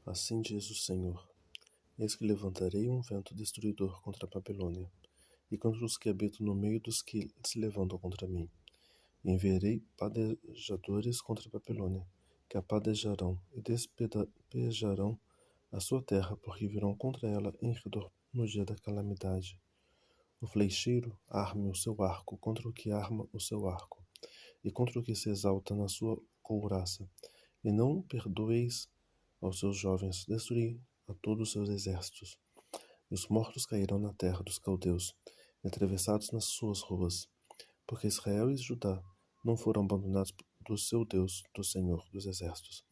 Assim diz o Senhor: Eis que levantarei um vento destruidor contra a Babilônia, e contra os que habitam no meio dos que se levantam contra mim. E enviarei padejadores contra a Babilônia, que a padejarão e despedajarão a sua terra, porque virão contra ela em redor no dia da calamidade. O flecheiro arme o seu arco contra o que arma o seu arco, e contra o que se exalta na sua couraça. E não perdoeis aos seus jovens, destruí a todos os seus exércitos. E os mortos cairão na terra dos caldeus, e atravessados nas suas ruas. Porque Israel e Judá não foram abandonados do seu Deus, do Senhor dos exércitos,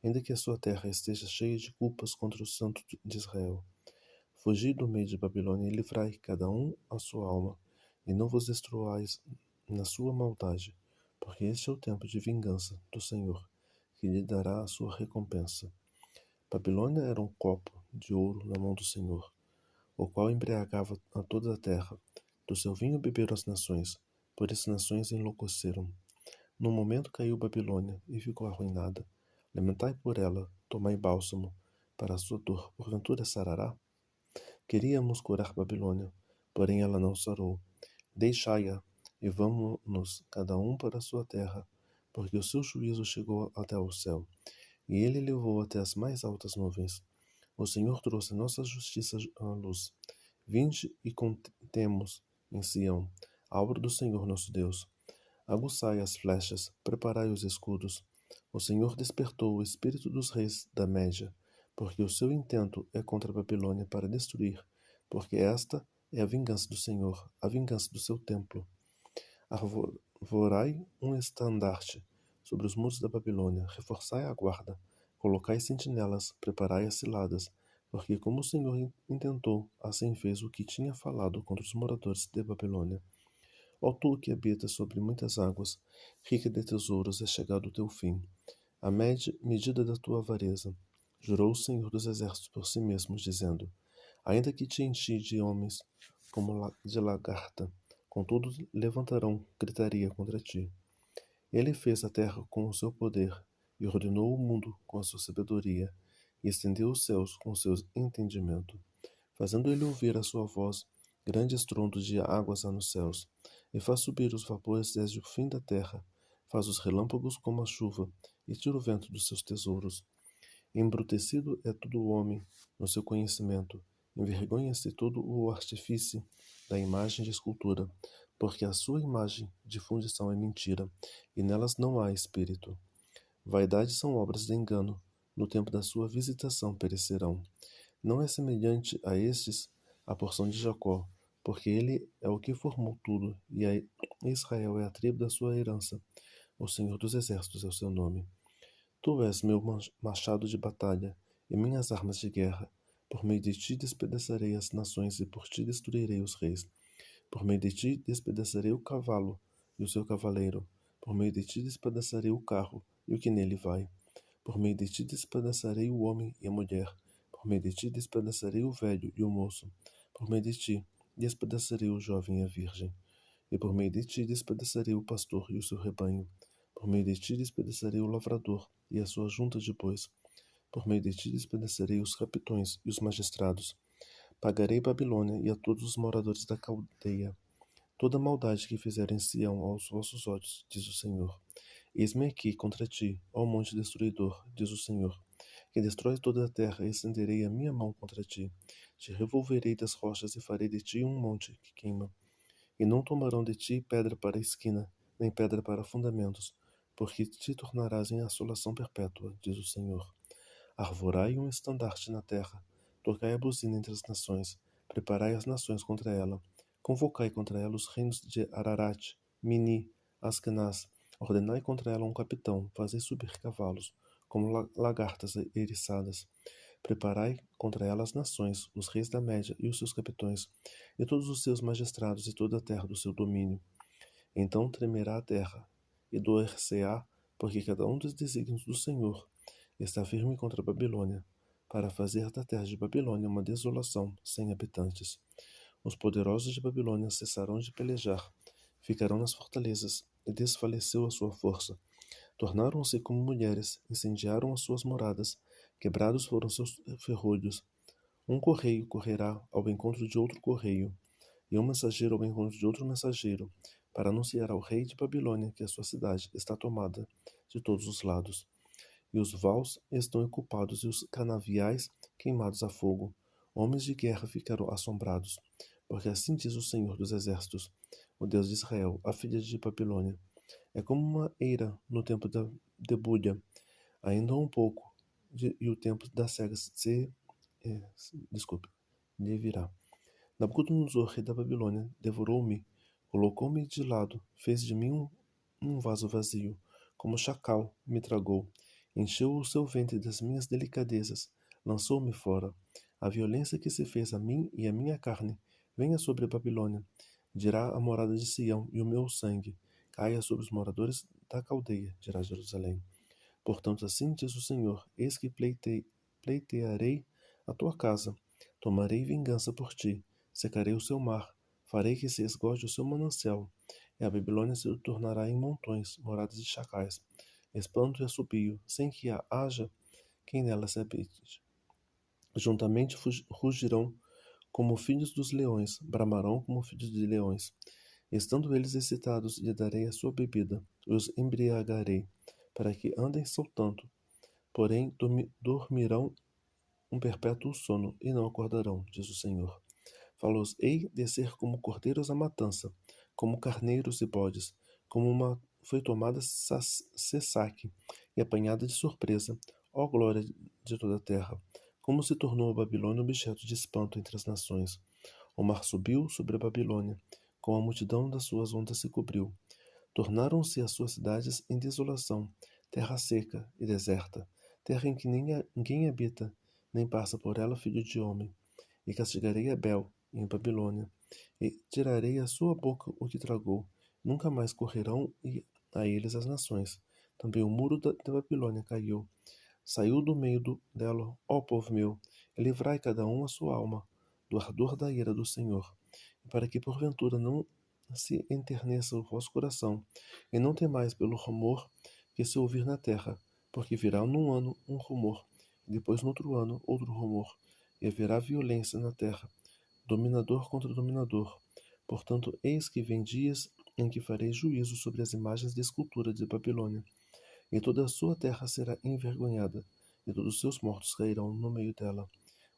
ainda que a sua terra esteja cheia de culpas contra o Santo de Israel. Fugi do meio de Babilônia e livrai cada um a sua alma, e não vos destruais na sua maldade, porque este é o tempo de vingança do Senhor, que lhe dará a sua recompensa. Babilônia era um copo de ouro na mão do Senhor, o qual embriagava a toda a terra. Do seu vinho beberam as nações, por isso as nações enlouqueceram. Num momento caiu Babilônia e ficou arruinada. Lamentai por ela, tomai bálsamo para a sua dor, porventura sarará? Queríamos curar Babilônia, porém ela não sarou. Deixai-a, e vamo-nos cada um para a sua terra, porque o seu juízo chegou até o céu, e ele levou até as mais altas nuvens. O Senhor trouxe nossa justiça à luz. Vinde e contemos em Sião a obra do Senhor nosso Deus. Aguçai as flechas, preparai os escudos. O Senhor despertou o espírito dos reis da Média, porque o seu intento é contra a Babilônia para destruir, porque esta é a vingança do Senhor, a vingança do seu templo. Arvorai um estandarte sobre os muros da Babilônia, reforçai a guarda, colocai sentinelas, preparai as ciladas, porque como o Senhor intentou, assim fez o que tinha falado contra os moradores de Babilônia. Ó tu que habitas sobre muitas águas, rica de tesouros, é chegado o teu fim, a medida da tua avareza. Jurou o Senhor dos exércitos por si mesmo, dizendo: Ainda que te enchi de homens como de lagarta, contudo levantarão gritaria contra ti. Ele fez a terra com o seu poder, e ordenou o mundo com a sua sabedoria, e estendeu os céus com o seu entendimento, fazendo ele ouvir a sua voz, grande estrondo de águas há nos céus, e faz subir os vapores desde o fim da terra, faz os relâmpagos como a chuva, e tira o vento dos seus tesouros. Embrutecido é todo o homem no seu conhecimento, envergonha-se todo o artífice da imagem de escultura, porque a sua imagem de fundição é mentira, e nelas não há espírito. Vaidade são obras de engano, no tempo da sua visitação perecerão. Não é semelhante a estes a porção de Jacó, porque ele é o que formou tudo, e a Israel é a tribo da sua herança. O Senhor dos exércitos é o seu nome. Tu és meu machado de batalha e minhas armas de guerra. Por meio de ti despedaçarei as nações e por ti destruirei os reis. Por meio de ti despedaçarei o cavalo e o seu cavaleiro. Por meio de ti despedaçarei o carro e o que nele vai. Por meio de ti despedaçarei o homem e a mulher. Por meio de ti despedaçarei o velho e o moço. Por meio de ti despedaçarei o jovem e a virgem. E por meio de ti despedaçarei o pastor e o seu rebanho. Por meio de ti despedaçarei o lavrador e a sua junta de bois. Por meio de ti despedaçarei os capitões e os magistrados. Pagarei Babilônia e a todos os moradores da Caldeia toda a maldade que fizerem em Sião aos vossos olhos, diz o Senhor. Eis-me aqui contra ti, ó monte destruidor, diz o Senhor, que destrói toda a terra, e estenderei a minha mão contra ti. Te revolverei das rochas e farei de ti um monte que queima. E não tomarão de ti pedra para a esquina, nem pedra para fundamentos, porque te tornarás em assolação perpétua, diz o Senhor. Arvorai um estandarte na terra, tocai a buzina entre as nações, preparai as nações contra ela, convocai contra ela os reinos de Ararat, Mini, Askenaz, ordenai contra ela um capitão, fazei subir cavalos, como lagartas eriçadas. Preparai contra ela as nações, os reis da Média e os seus capitões, e todos os seus magistrados e toda a terra do seu domínio. Então tremerá a terra, e doer-se-á, porque cada um dos desígnios do Senhor está firme contra a Babilônia, para fazer da terra de Babilônia uma desolação sem habitantes. Os poderosos de Babilônia cessarão de pelejar, ficarão nas fortalezas, e desfaleceu a sua força. Tornaram-se como mulheres, incendiaram as suas moradas, quebrados foram seus ferrolhos. Um correio correrá ao encontro de outro correio, e um mensageiro ao encontro de outro mensageiro, para anunciar ao rei de Babilônia que a sua cidade está tomada de todos os lados, e os vaus estão ocupados e os canaviais queimados a fogo. Homens de guerra ficaram assombrados, porque assim diz o Senhor dos Exércitos, o Deus de Israel, a filha de Babilônia. É como uma eira no tempo da debulha, ainda um pouco, e o tempo da cega é, desculpe, lhe virá. Nabucodonosor, rei da Babilônia, devorou-me, colocou-me de lado, fez de mim um vaso vazio, como chacal me tragou, encheu o seu ventre das minhas delicadezas, lançou-me fora. A violência que se fez a mim e a minha carne, venha sobre a Babilônia, dirá a morada de Sião, e o meu sangue caia sobre os moradores da Caldeia, dirá Jerusalém. Portanto, assim diz o Senhor: eis que pleitearei a tua casa, tomarei vingança por ti, secarei o seu mar, farei que se esgote o seu manancial, e a Babilônia se tornará em montões, moradas de chacais, espanto e assobio, sem que haja quem nela se habite. Juntamente rugirão como filhos dos leões, bramarão como filhos de leões. Estando eles excitados, lhe darei a sua bebida, os embriagarei, para que andem saltando, porém dormirão um perpétuo sono e não acordarão, diz o Senhor. Fá-los-ei descer como cordeiros à matança, como carneiros e bodes, como uma foi tomada saque e apanhada de surpresa, ó glória de toda a terra, como se tornou a Babilônia objeto de espanto entre as nações. O mar subiu sobre a Babilônia, com a multidão das suas ondas se cobriu. Tornaram-se as suas cidades em desolação, terra seca e deserta, terra em que ninguém habita, nem passa por ela filho de homem. E castigarei Abel em Babilônia, e tirarei a sua boca o que tragou. Nunca mais correrão a eles as nações. Também o muro da Babilônia caiu. Saiu do meio dela, ó povo meu, e livrai cada um a sua alma do ardor da ira do Senhor, e para que porventura não se enterneça o vosso coração, e não temais pelo rumor que se ouvir na terra, porque virá num ano um rumor, e depois no outro ano outro rumor, e haverá violência na terra, dominador contra dominador. Portanto, eis que vem dias em que farei juízo sobre as imagens de escultura de Babilônia, e toda a sua terra será envergonhada, e todos os seus mortos cairão no meio dela.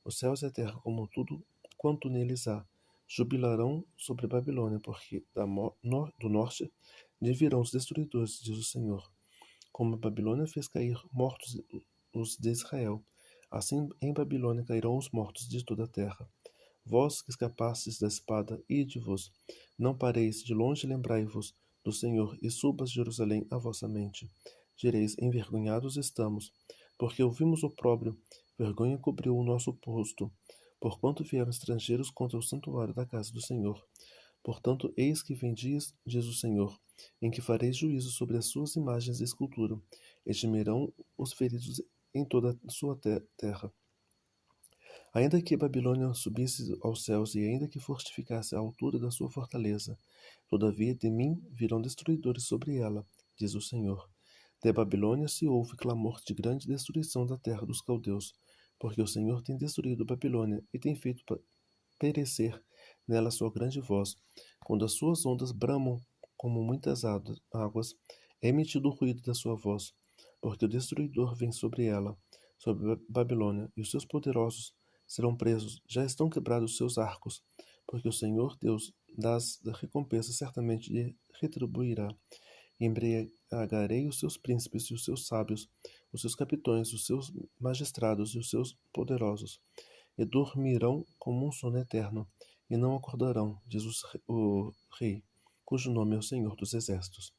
Os céus e a terra, como tudo quanto neles há, jubilarão sobre a Babilônia, porque do norte lhe virão os destruidores, diz o Senhor. Como a Babilônia fez cair mortos os de Israel, assim em Babilônia cairão os mortos de toda a terra. Vós que escapastes da espada, ide-vos, não pareis, de longe lembrai-vos do Senhor, e subas Jerusalém à vossa mente. Direis, envergonhados estamos, porque ouvimos opróbrio, vergonha cobriu o nosso rosto, porquanto vieram estrangeiros contra o santuário da casa do Senhor. Portanto, eis que vem dias, diz o Senhor, em que farei juízo sobre as suas imagens de escultura, e gemerão os feridos em toda a sua terra. Ainda que Babilônia subisse aos céus, e ainda que fortificasse a altura da sua fortaleza, todavia de mim virão destruidores sobre ela, diz o Senhor. De Babilônia se ouve clamor de grande destruição da terra dos caldeus, porque o Senhor tem destruído Babilônia e tem feito perecer nela sua grande voz. Quando as suas ondas bramam como muitas águas, é emitido o ruído da sua voz, porque o destruidor vem sobre ela, sobre Babilônia, e os seus poderosos serão presos, já estão quebrados os seus arcos, porque o Senhor Deus das recompensas certamente lhe retribuirá. Embriagarei os seus príncipes e os seus sábios, os seus capitões, os seus magistrados e os seus poderosos, e dormirão como um sono eterno, e não acordarão, diz o Rei, cujo nome é o Senhor dos Exércitos.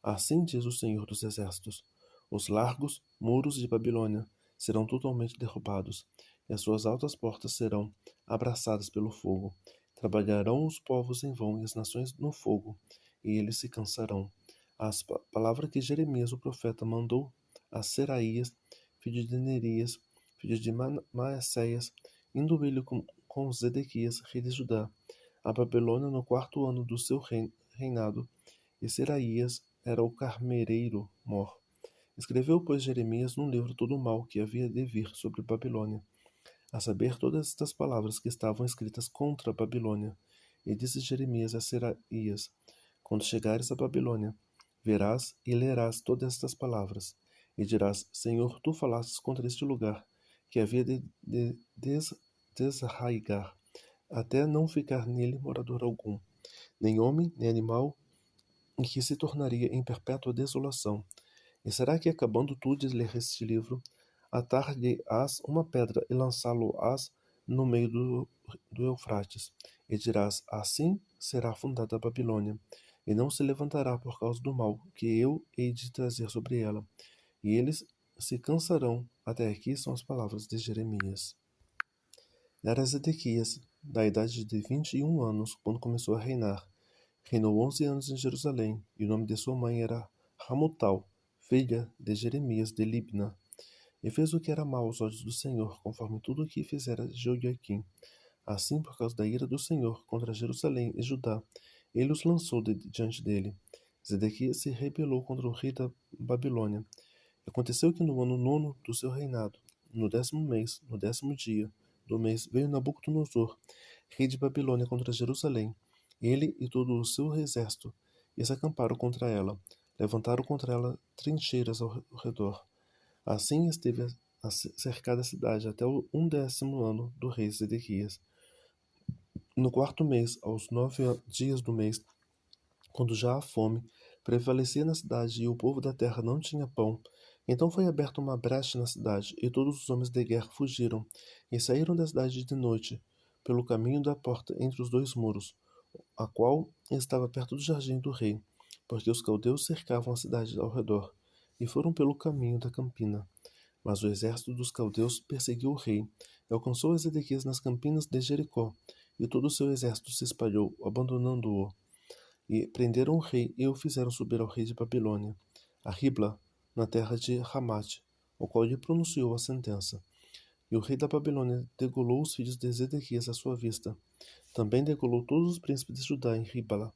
Assim diz o Senhor dos Exércitos: os largos muros de Babilônia serão totalmente derrubados, e as suas altas portas serão abraçadas pelo fogo. Trabalharão os povos em vão e as nações no fogo, e eles se cansarão. As palavras que Jeremias o profeta mandou a Seraías, filho de Nerias, filho de Maaseias, indo ele com Zedequias, rei de Judá, a Babilônia no quarto ano do seu reinado, e Seraías era o carmereiro-mor, Escreveu, pois, Jeremias num livro todo o mal que havia de vir sobre Babilônia, a saber, todas estas palavras que estavam escritas contra a Babilônia. E disse Jeremias a Seraías: Quando chegares a Babilônia, verás e lerás todas estas palavras, e dirás: Senhor, tu falastes contra este lugar, que havia de desarraigar, até não ficar nele morador algum, nem homem, nem animal, e que se tornaria em perpétua desolação. E será que, acabando tu de ler este livro, atar-lhe-ás uma pedra e lançá-lo-ás no meio do Eufrates, e dirás: Assim será fundada a Babilônia, e não se levantará por causa do mal que eu hei de trazer sobre ela. E eles se cansarão. Até aqui são as palavras de Jeremias. Era Zedequias, da idade de 21 anos, quando começou a reinar. Reinou 11 anos em Jerusalém, e o nome de sua mãe era Hamutal, filha de Jeremias de Libna. E fez o que era mau aos olhos do Senhor, conforme tudo o que fizera Jeoiaquim. Assim, por causa da ira do Senhor contra Jerusalém e Judá, ele os lançou diante dele. Zedequias se rebelou contra o rei da Babilônia. Aconteceu que no ano 9º do seu reinado, no 10º mês, no 10º dia do mês, veio Nabucodonosor, rei de Babilônia, contra Jerusalém, ele e todo o seu exército, e se acamparam contra ela. Levantaram contra ela trincheiras ao redor. Assim esteve cercada a cidade até o 11º ano do rei Zedequias. No 4º mês, aos 9 dias do mês, quando já a fome prevalecia na cidade e o povo da terra não tinha pão, então foi aberta uma brecha na cidade, e todos os homens de guerra fugiram, e saíram da cidade de noite, pelo caminho da porta entre os dois muros, a qual estava perto do jardim do rei, porque os caldeus cercavam a cidade ao redor, e foram pelo caminho da campina. Mas o exército dos caldeus perseguiu o rei, e alcançou Ezequias nas campinas de Jericó, e todo o seu exército se espalhou, abandonando-o. E prenderam o rei e o fizeram subir ao rei de Babilônia, a Ribla, na terra de Ramate, o qual lhe pronunciou a sentença. E o rei da Babilônia degolou os filhos de Zedequias à sua vista. Também degolou todos os príncipes de Judá em Ribla,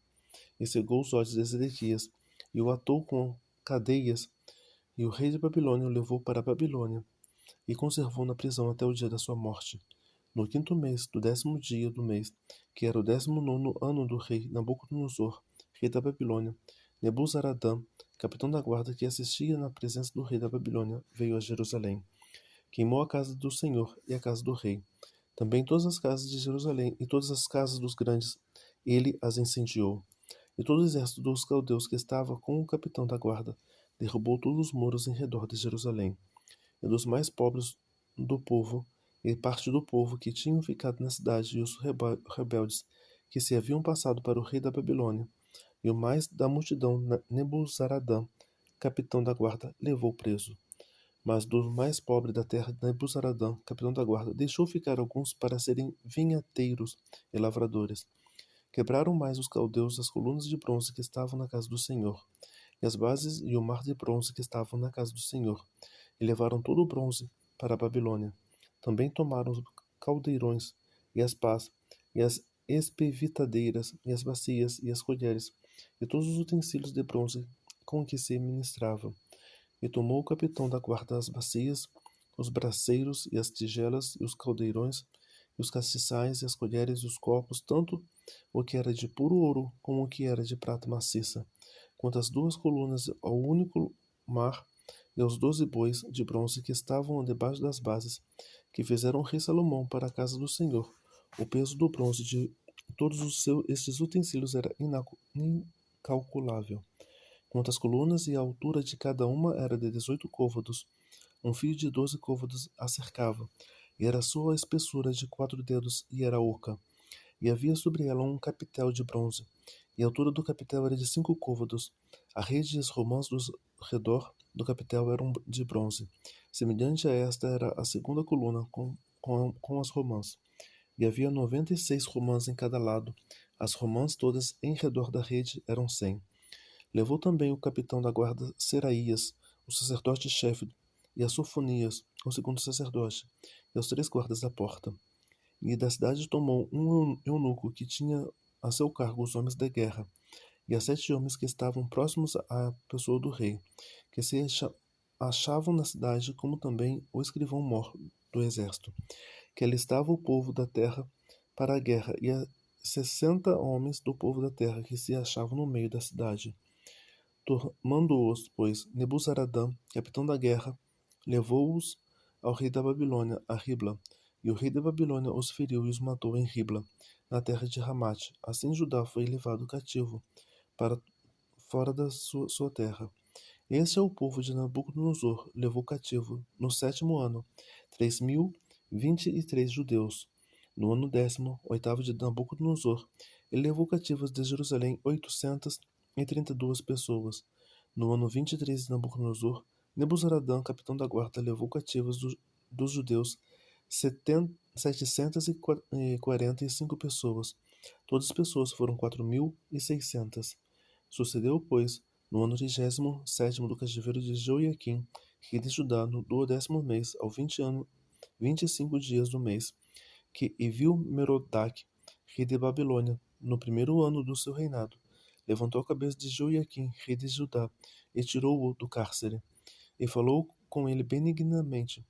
e cegou os olhos de Zedequias, e o atou com cadeias, e o rei de Babilônia o levou para a Babilônia, e conservou na prisão até o dia da sua morte. No 5º mês do 10º dia do mês, que era o 19º ano do rei Nabucodonosor, rei da Babilônia, Nebuzaradã, capitão da guarda que assistia na presença do rei da Babilônia, veio a Jerusalém. Queimou a casa do Senhor e a casa do rei. Também todas as casas de Jerusalém e todas as casas dos grandes, ele as incendiou. E todo o exército dos caldeus que estava com o capitão da guarda derrubou todos os muros em redor de Jerusalém. E dos mais pobres do povo, e parte do povo que tinham ficado na cidade, e os rebeldes que se haviam passado para o rei da Babilônia, e o mais da multidão, Nebuzaradã, capitão da guarda, levou preso. Mas do mais pobre da terra, Nebuzaradã, capitão da guarda, deixou ficar alguns para serem vinhateiros e lavradores. Quebraram mais os caldeus as colunas de bronze que estavam na casa do Senhor, e as bases e o mar de bronze que estavam na casa do Senhor, e levaram todo o bronze para a Babilônia. Também tomaram os caldeirões, e as pás, e as espevitadeiras, e as bacias, e as colheres, e todos os utensílios de bronze com que se ministrava. E tomou o capitão da guarda as bacias, os braceiros, e as tigelas, e os caldeirões, e os castiçais, e as colheres, e os copos, tanto o que era de puro ouro, como o que era de prata maciça, quanto as 2 colunas ao único mar, e aos 12 bois de bronze que estavam debaixo das bases, que fizeram o rei Salomão para a casa do Senhor. O peso do bronze de todos estes utensílios era incalculável. Quanto às colunas, e a altura de cada uma era de 18 côvados. Um fio de 12 côvados a cercava, e era a sua espessura de 4 dedos, e era oca. E havia sobre ela um capitel de bronze, e a altura do capitel era de 5 côvados. A rede e as romãs do redor do capitel eram de bronze. Semelhante a esta era a segunda coluna com as romãs. E havia 96 romãs em cada lado. As romãs todas em redor da rede eram 100. Levou também o capitão da guarda Seraías, o sacerdote-chefe, e a Sofonias, o segundo sacerdote, e os 3 guardas da porta. E da cidade tomou um eunuco que tinha a seu cargo os homens da guerra, e a 7 homens que estavam próximos à pessoa do rei, que se achavam na cidade, como também o escrivão-mor do exército, que alistava o povo da terra para a guerra, e a 60 homens do povo da terra que se achavam no meio da cidade. Mandou-os, pois, Nebuzaradã, capitão da guerra, levou-os ao rei da Babilônia, a Ribla, e o rei da Babilônia os feriu e os matou em Ribla, na terra de Ramate. Assim Judá foi levado cativo para fora da sua terra. Este é o povo de Nabucodonosor, levou cativo, no 7º ano, 3.023 judeus. No ano 18º de Nabucodonosor, ele levou cativas de Jerusalém 832 pessoas. No ano 23 de Nabucodonosor, Nebuzaradã, capitão da guarda, levou cativas dos judeus 745 pessoas. Todas as pessoas foram 4.600. Sucedeu, pois, no ano 37º do cativeiro de Joiaquim, rei de Judá, no 12º mês, ao 25 dias do mês, que Evil-Merodach, rei de Babilônia, no 1º ano do seu reinado, levantou a cabeça de Joiaquim, rei de Judá, e tirou-o do cárcere, e falou com ele benignamente,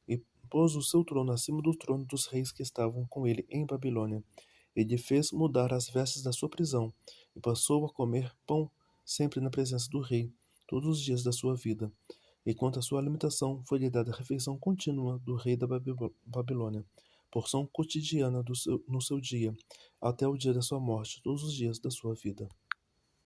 e pôs o seu trono acima do trono dos reis que estavam com ele em Babilônia. Ele fez mudar as vestes da sua prisão, e passou a comer pão sempre na presença do rei, todos os dias da sua vida. E quanto à sua alimentação, foi-lhe dada a refeição contínua do rei da Babilônia, porção cotidiana no seu dia, até o dia da sua morte, todos os dias da sua vida.